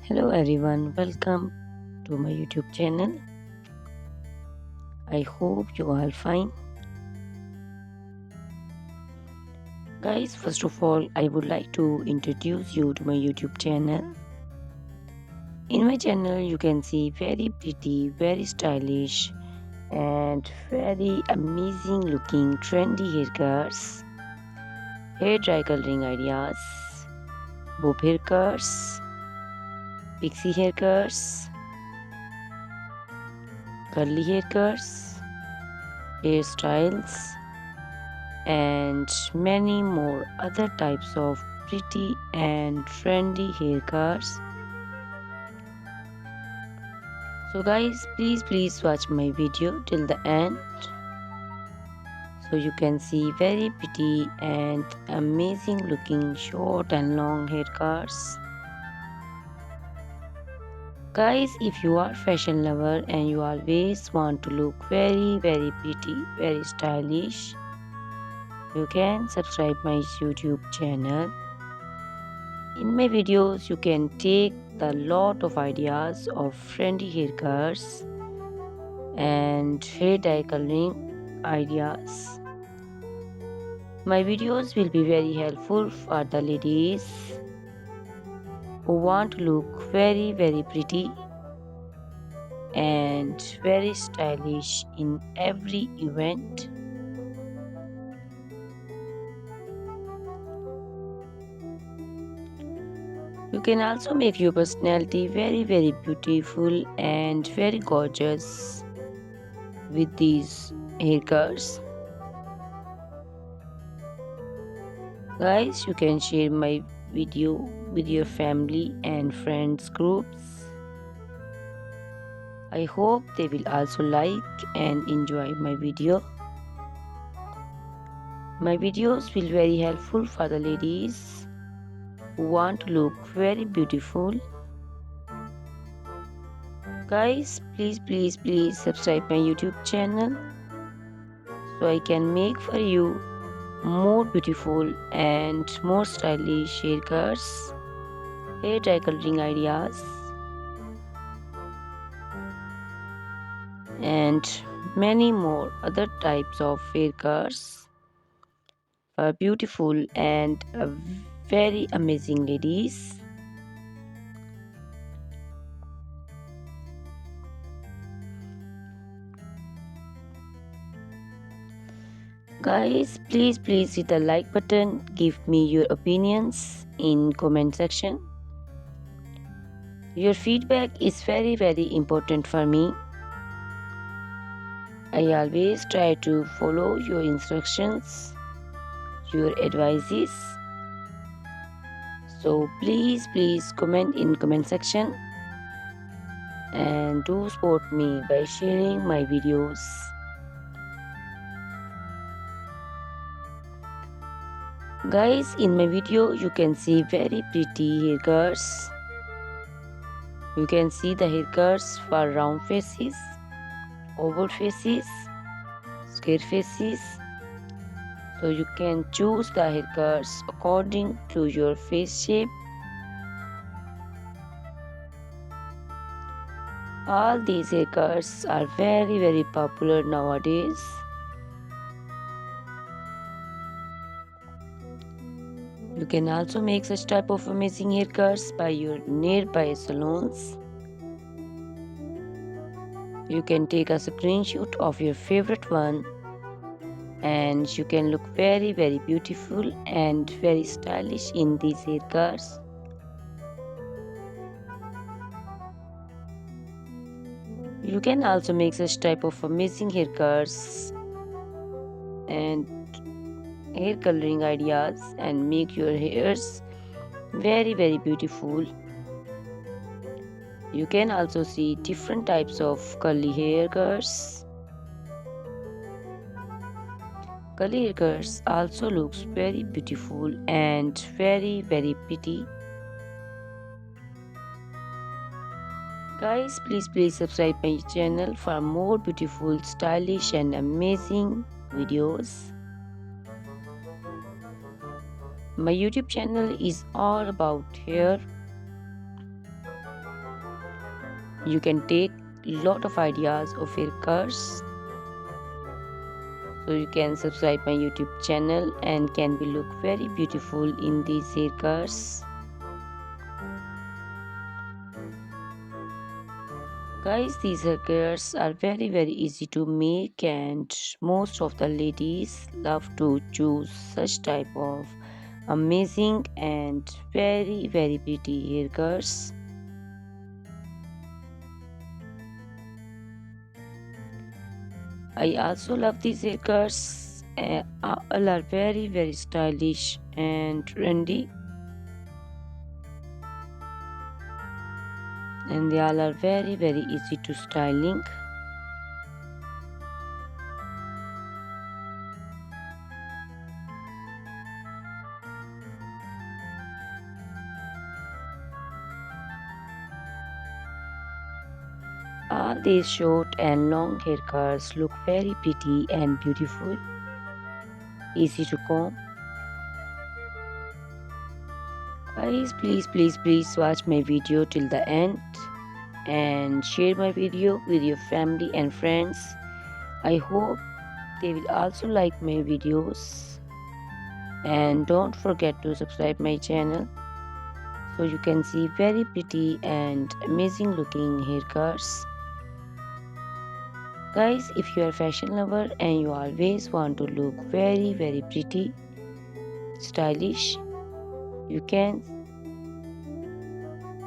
Hello everyone, welcome to my YouTube channel. I hope you are fine. Guys, first of all, I would like to introduce you to my YouTube channel. In my channel, you can see very pretty, very stylish, and very amazing looking trendy haircuts, hair dry coloring ideas, bob haircuts, pixie haircuts, curly haircuts, hairstyles, and many more other types of pretty and trendy haircuts. So guys, please watch my video till the end so you can see very pretty and amazing looking short and long haircuts. Guys, if you are fashion lover and you always want to look very pretty, very stylish, you can subscribe my YouTube channel. In my videos, you can take a lot of ideas of trendy haircuts and hair dye coloring ideas. My videos will be very helpful for the ladies who want to look very pretty and very stylish in every event. You can also make your personality very beautiful and very gorgeous with these haircuts. Guys, you can share my video with your family and friends groups. I hope they will also like and enjoy my video. My videos will very helpful for the ladies who want to look very beautiful. Guys, please subscribe my YouTube channel so I can make for you more beautiful and more stylish haircuts, hair dye coloring ideas, and many more other types of haircuts for beautiful and very amazing ladies. Guys, please hit the like button, give me your opinions in comment section. Your feedback is very important for me. I always try to follow your instructions, your advices. So please comment in comment section and do support me by sharing my videos. Guys, in my video you can see very pretty haircuts. You can see the haircuts for round faces, oval faces, square faces. So you can choose the haircuts according to your face shape. All these haircuts are very popular nowadays. You can also make such type of amazing haircuts by your nearby salons. You can take a screenshot of your favorite one and you can look very beautiful and very stylish in these haircuts. You can also make such type of amazing haircuts and hair coloring ideas and make your hairs very beautiful. You can also see different types of curly haircuts. Curly haircuts also looks very beautiful and very pretty. Guys, please subscribe my channel for more beautiful, stylish and amazing videos. My YouTube channel is all about hair. You can take lot of ideas of haircuts. So you can subscribe my YouTube channel and can be look very beautiful in these haircuts. Guys, these haircuts are very easy to make, and most of the ladies love to choose such type of amazing and very pretty haircuts. I also love these haircuts. All are very stylish and trendy, and they all are very easy to styling. All these short and long haircuts look very pretty and beautiful, easy to comb. Guys, please watch my video till the end and share my video with your family and friends. I hope they will also like my videos, and don't forget to subscribe my channel so you can see very pretty and amazing looking haircuts. Guys, if you are a fashion lover and you always want to look very pretty, stylish, you can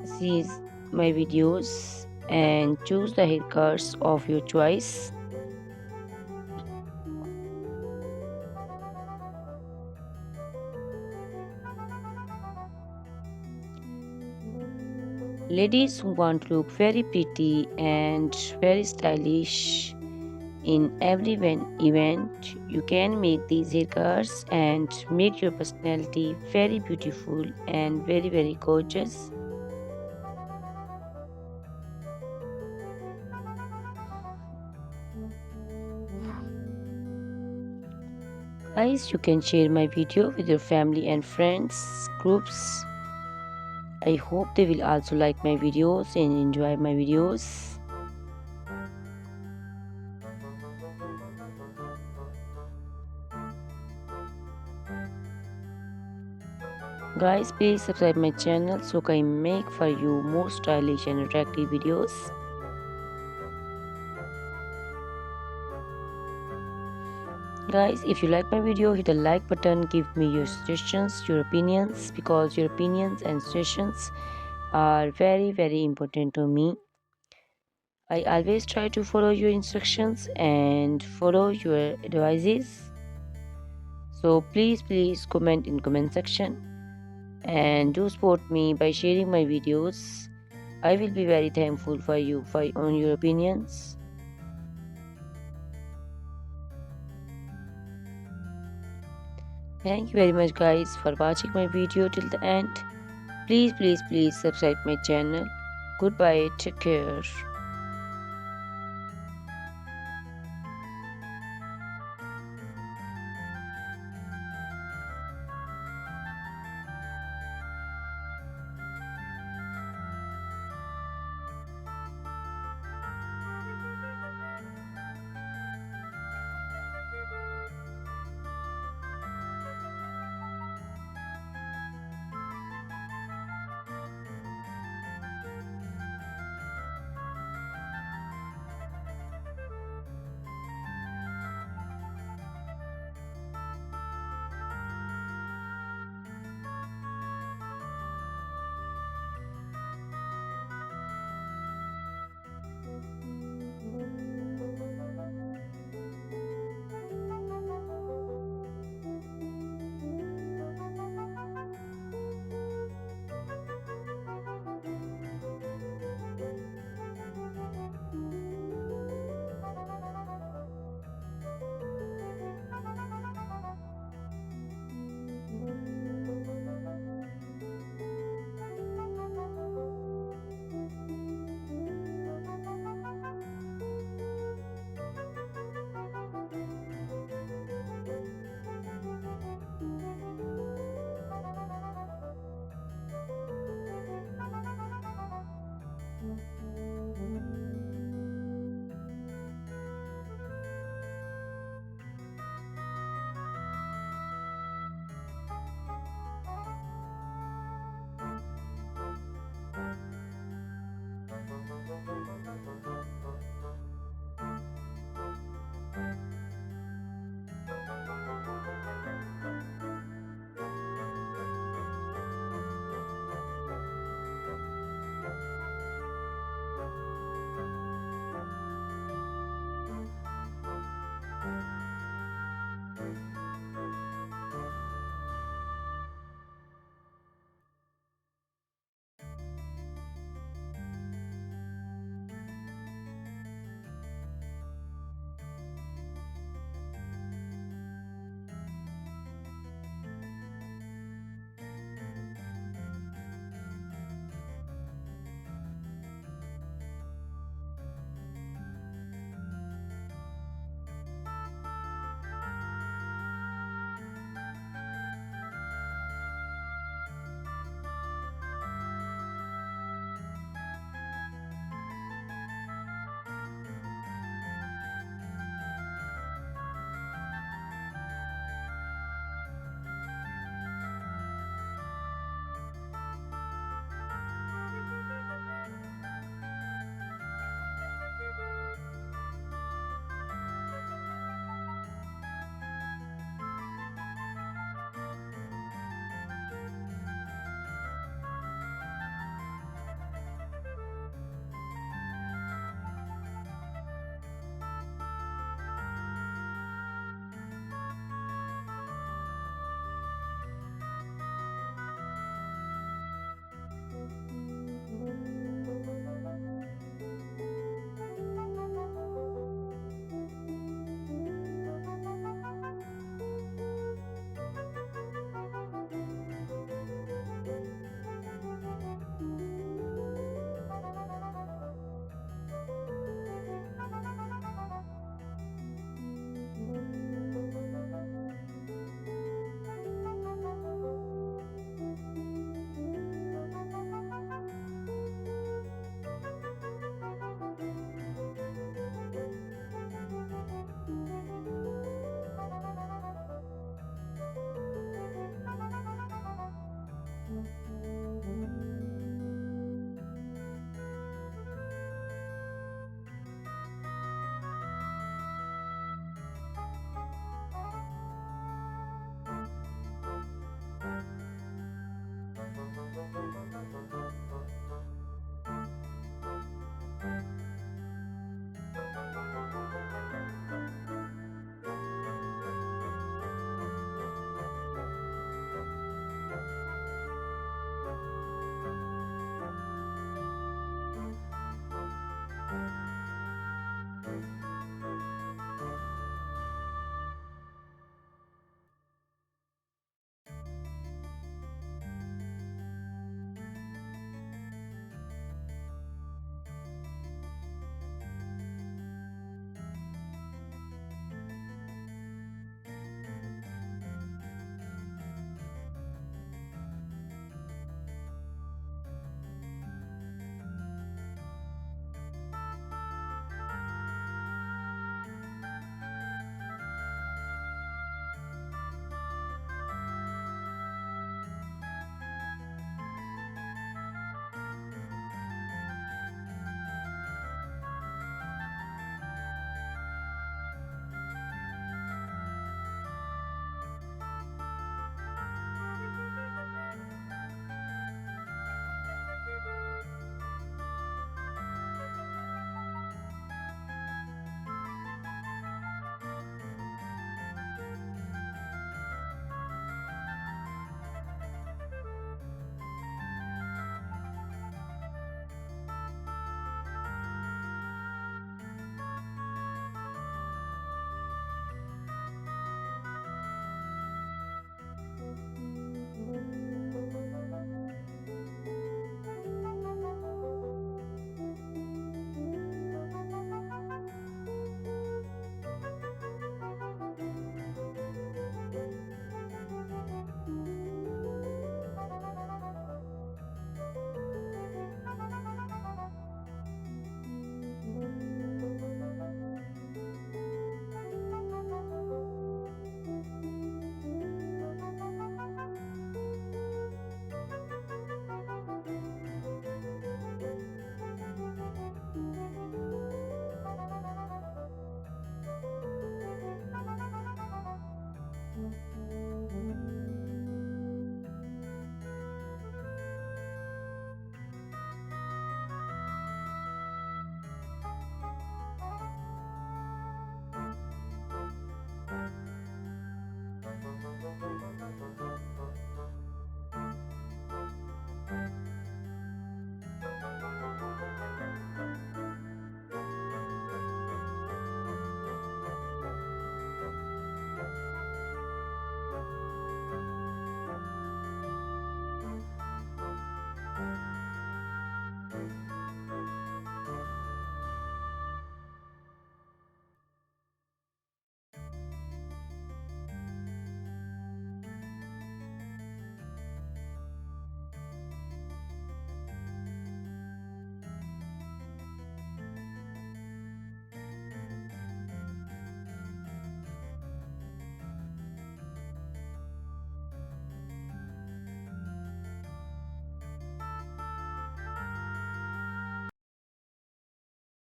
see my videos and choose the haircuts of your choice. Ladies who want to look very pretty and very stylish in every event, you can make these haircuts and make your personality very beautiful and very gorgeous. Guys, you can share my video with your family and friends groups. I hope they will also like my videos and enjoy my videos. Guys, please subscribe my channel so I can make for you more stylish and attractive videos. Guys, if you like my video, hit the like button, give me your suggestions, your opinions, because your opinions and suggestions are very important to me. I always try to follow your instructions and follow your advices. So please comment in comment section and do support me by sharing my videos. I will be very thankful for you on your opinions. Thank you very much guys for watching my video till the end. Please subscribe my channel. Goodbye, take care.